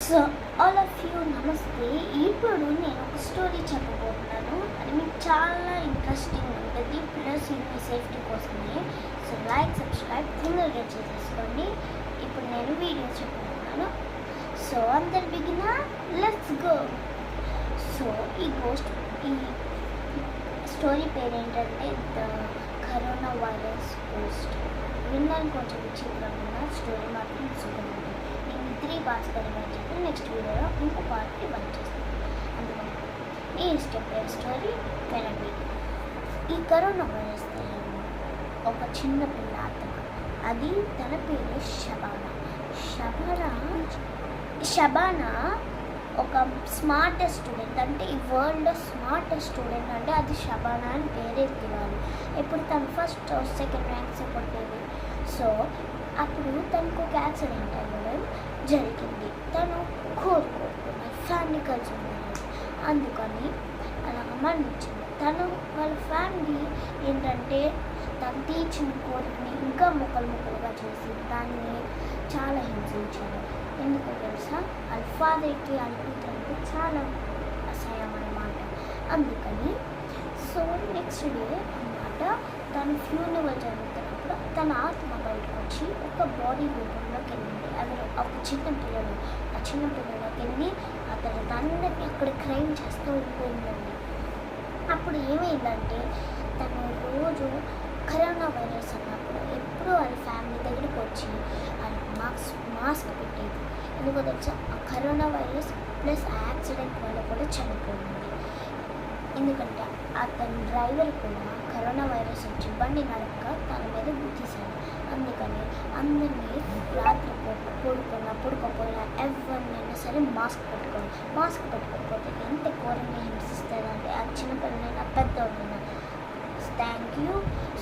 So all of you నమస్తే. ఇప్పుడు నేను ఒక స్టోరీ చెప్పబోతున్నాను. అది మీకు చాలా ఇంట్రెస్టింగ్ ఉంటుంది, ప్లస్ ఇది మీ సేఫ్టీ కోసమే. సో లైక్, సబ్స్క్రైబ్ సింగిల్గా చేసేసుకోండి. ఇప్పుడు నేను వీడియో చెప్పబోతున్నాను. సో అందరు బిగిన, లెట్స్ గో. సో ఈ స్టోరీ పేరు ఏంటంటే ద కరోనా వైరస్ పోస్ట్. విన్నాను కొంచెం విచిత్రంగా, స్టోరీ మాత్రం సుఖంగా. నేను 3 పార్ట్స్ కలిగి చెప్పి నెక్స్ట్ వీడియోలో ఇంకో పార్ట్ ఇవ్వాలి చేస్తాను. అందుకని నేను చెప్పే స్టోరీ వినండి. ఈ కరోనా వైరస్ ఒక చిన్న పిల్ల అతను, అది తన పేరు శబానా. శబానా ఒక స్మార్టెస్ట్ స్టూడెంట్, అంటే ఈ వరల్డ్లో స్మార్టెస్ట్ స్టూడెంట్ అంటే అది శబానా అని పేరే తినాలి. ఇప్పుడు తను ఫస్ట్ సెకండ్ ర్యాంక్స్ కొట్టేది. సో అప్పుడు తనకు ఒక యాక్సిడెంట్ అవ్వడం జరిగింది. తను కోరుకుంటున్నాడు ఫ్యామిలీ కలిసి ఉన్నాడు, అందుకని అలా మరణించింది. తను వాళ్ళ ఫ్యామిలీ ఏంటంటే తను తీర్చిన కోరికని ఇంకా ముక్కలుగా చేసి దాన్ని చాలా హింసించారు. ఎందుకు తెలుసా? వాళ్ళ ఫాదర్కి వాళ్ళ కూతురికి చాలా అసహ్యం అన్నమాట. అందుకని సో నెక్స్ట్ డే అన్నమాట తను ఫ్యూనరల్ జరుగుతున్నప్పుడు తన ఆత్మ బయటకు వచ్చి ఒక బాడీ రూపంలోకి వెళ్ళింది. అది ఒక చిన్న పిల్లలోకి వెళ్ళి అతను అందరినీ అక్కడ క్రైమ్ చేస్తూ ఉండిపోయిందండి. అప్పుడు ఏమైందంటే తను రోజు కరోనా వైరస్ అన్నప్పుడు ఎప్పుడూ వాళ్ళ ఫ్యామిలీ దగ్గరికి వచ్చి వాళ్ళ మాస్క్ పెట్టేది. ఎందుకో తెలుసా? ఆ కరోనా వైరస్ ప్లస్ ఆ యాక్సిడెంట్ వల్ల కూడా చనిపోయింది. ఎందుకంటే అతని డ్రైవర్ కూడా కరోనా వైరస్ వచ్చి బండి నడక తన మీద గుర్తిశాడు. అందుకని అందరినీ రాత్రి పడుకోపోయినా ఎవరినైనా సరే మాస్క్ పెట్టుకోకపోతే ఎంత ఘోరంగా హింసిస్తుందంటే ఆ చిన్నపిల్లనైనా పెద్దవాళ్ళైనా. Thank you.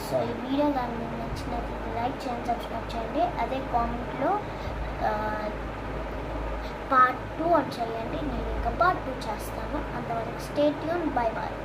సో ఈ వీడియో కానీ మీకు నచ్చినట్లయితే లైక్ చేయండి, సబ్స్క్రైబ్ చేయండి. అదే కామెంట్లో పార్ట్ 2 అని చేయండి. నేను ఇంకా పార్ట్ 2 చేస్తాను. అంతవరకు స్టే ట్యూన్. Bye bye.